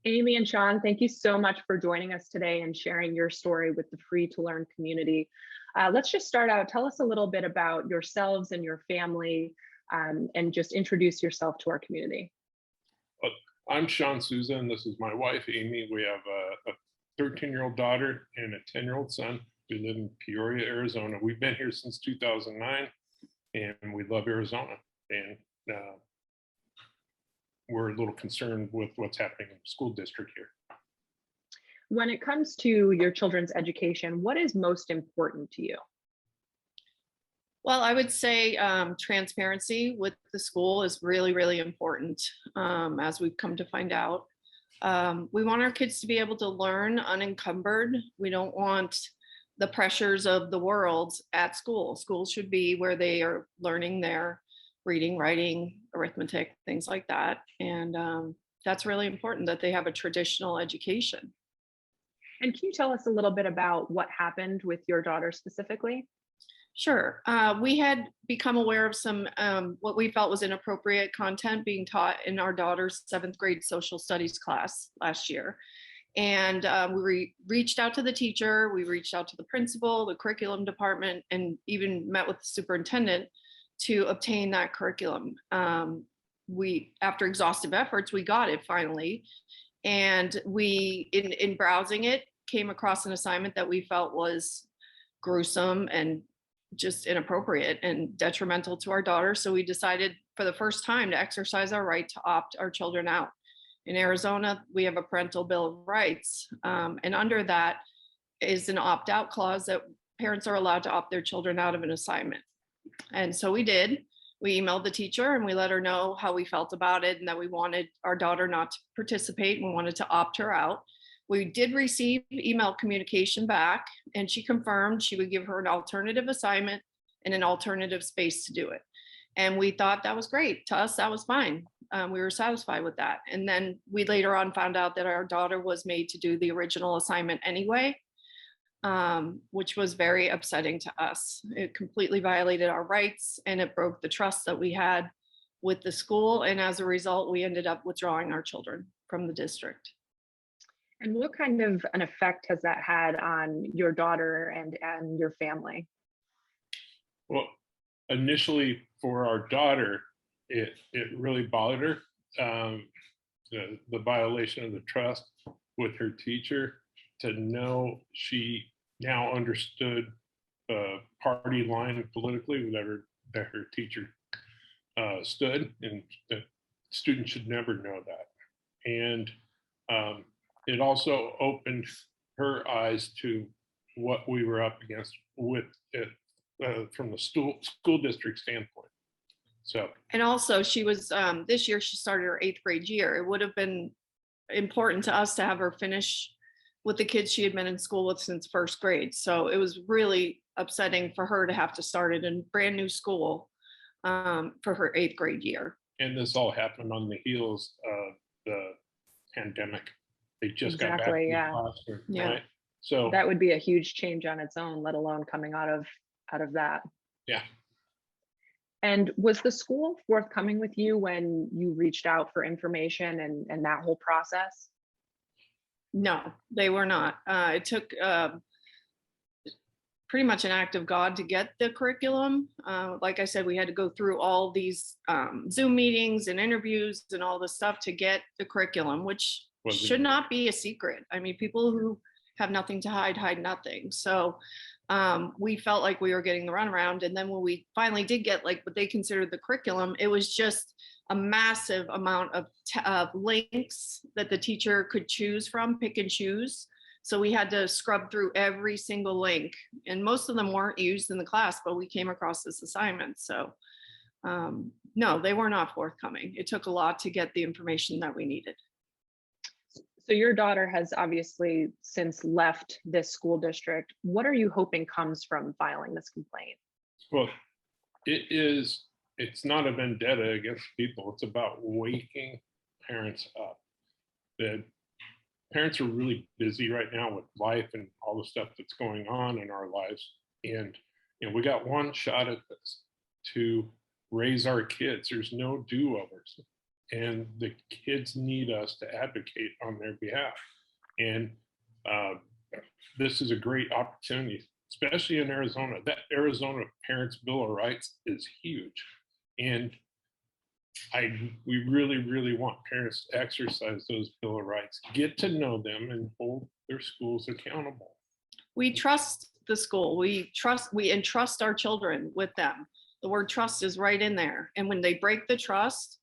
Amy and Shawn, thank you so much for joining us today and sharing your story with the Free to Learn community. Let's just start out. Tell us a little bit about yourselves and your family, and just introduce yourself to our community. I'm Shawn Souza, and this is my wife, Amy. We have a 13-year-old daughter and a 10-year-old son. We live in Peoria, Arizona. We've been here since 2009, and we love Arizona. And we're a little concerned with what's happening in the school district here. When it comes to your children's education, what is most important to you? Well, I would say transparency with the school is really, really important, as we've come to find out. We want our kids to be able to learn unencumbered. We don't want the pressures of the world at school. School should be where they are learning their reading, writing, arithmetic, things like that. And that's really important, that they have a traditional education. And can you tell us a little bit about what happened with your daughter specifically? Sure. We had become aware of some what we felt was inappropriate content being taught in our daughter's 7th grade social studies class last year. And we reached out to the teacher, we reached out to the principal, the curriculum department, and even met with the superintendent to obtain that curriculum. After exhaustive efforts, we got it finally. And we, in browsing it, came across an assignment that we felt was gruesome and just inappropriate and detrimental to our daughter. So we decided for the first time to exercise our right to opt our children out. In Arizona, we have a parental bill of rights. And under that is an opt-out clause that parents are allowed to opt their children out of an assignment. And so we did. We emailed the teacher and we let her know how we felt about it and that we wanted our daughter not to participate and we wanted to opt her out. We did receive email communication back, and she confirmed she would give her an alternative assignment and an alternative space to do it. And we thought that was great. To us, that was fine. We were satisfied with that. And then we later on found out that our daughter was made to do the original assignment anyway, which was very upsetting to us. It completely violated our rights and it broke the trust that we had with the school. And as a result, we ended up withdrawing our children from the district. And what kind of an effect has that had on your daughter and your family? Well, initially for our daughter, it really bothered her. The violation of the trust with her teacher, to know she now understood the party line politically that her teacher stood, and the student should never know that. And it also opened her eyes to what we were up against with it from the school district standpoint. So, and also she was this year she started her 8th grade year. It would have been important to us to have her finish with the kids she had been in school with since 1st grade. So it was really upsetting for her to have to start it in brand new school for her 8th grade year. And this all happened on the heels of the pandemic. They just got back to the classroom, right? So that would be a huge change on its own, let alone coming out of that. Yeah. And was the school forthcoming with you when you reached out for information and that whole process? No, they were not. It took pretty much an act of God to get the curriculum. Like I said, we had to go through all these Zoom meetings and interviews and all this stuff to get the curriculum, which should not be a secret. I mean, people who have nothing to hide nothing. So we felt like we were getting the runaround. And then when we finally did get like what they considered the curriculum, it was just a massive amount of links that the teacher could choose from, pick and choose. So we had to scrub through every single link, and most of them weren't used in the class, but we came across this assignment. So no, they were not forthcoming. It took a lot to get the information that we needed. So your daughter has obviously since left this school district. What are you hoping comes from filing this complaint? Well, it's not a vendetta against people. It's about waking parents up. The parents are really busy right now with life and all the stuff that's going on in our lives. And we got one shot at this to raise our kids. There's no do-overs. and the kids need us to advocate on their behalf. And this is a great opportunity, especially in Arizona. That Arizona Parents' Bill of Rights is huge. And we really, really want parents to exercise those Bill of Rights, get to know them, and hold their schools accountable. We trust the school. We entrust our children with them. The word trust is right in there. And when they break the trust,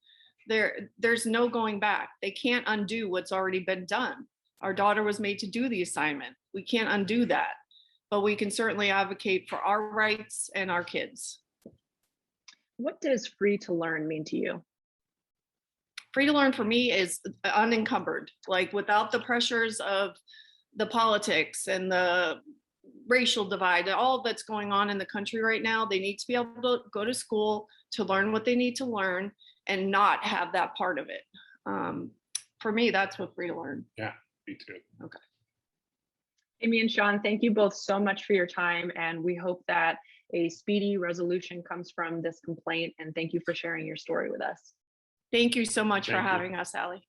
there's no going back. They can't undo what's already been done. Our daughter was made to do the assignment. We can't undo that, but we can certainly advocate for our rights and our kids. What does free to learn mean to you? Free to learn for me is unencumbered, like without the pressures of the politics and the racial divide, all that's going on in the country right now. They need to be able to go to school to learn what they need to learn and not have that part of it. For me, that's what free to learn. Yeah, me too. Okay. Amy and Shawn, thank you both so much for your time, and we hope that a speedy resolution comes from this complaint, and thank you for sharing your story with us. Thank you so much for Thank you. having us, Allie.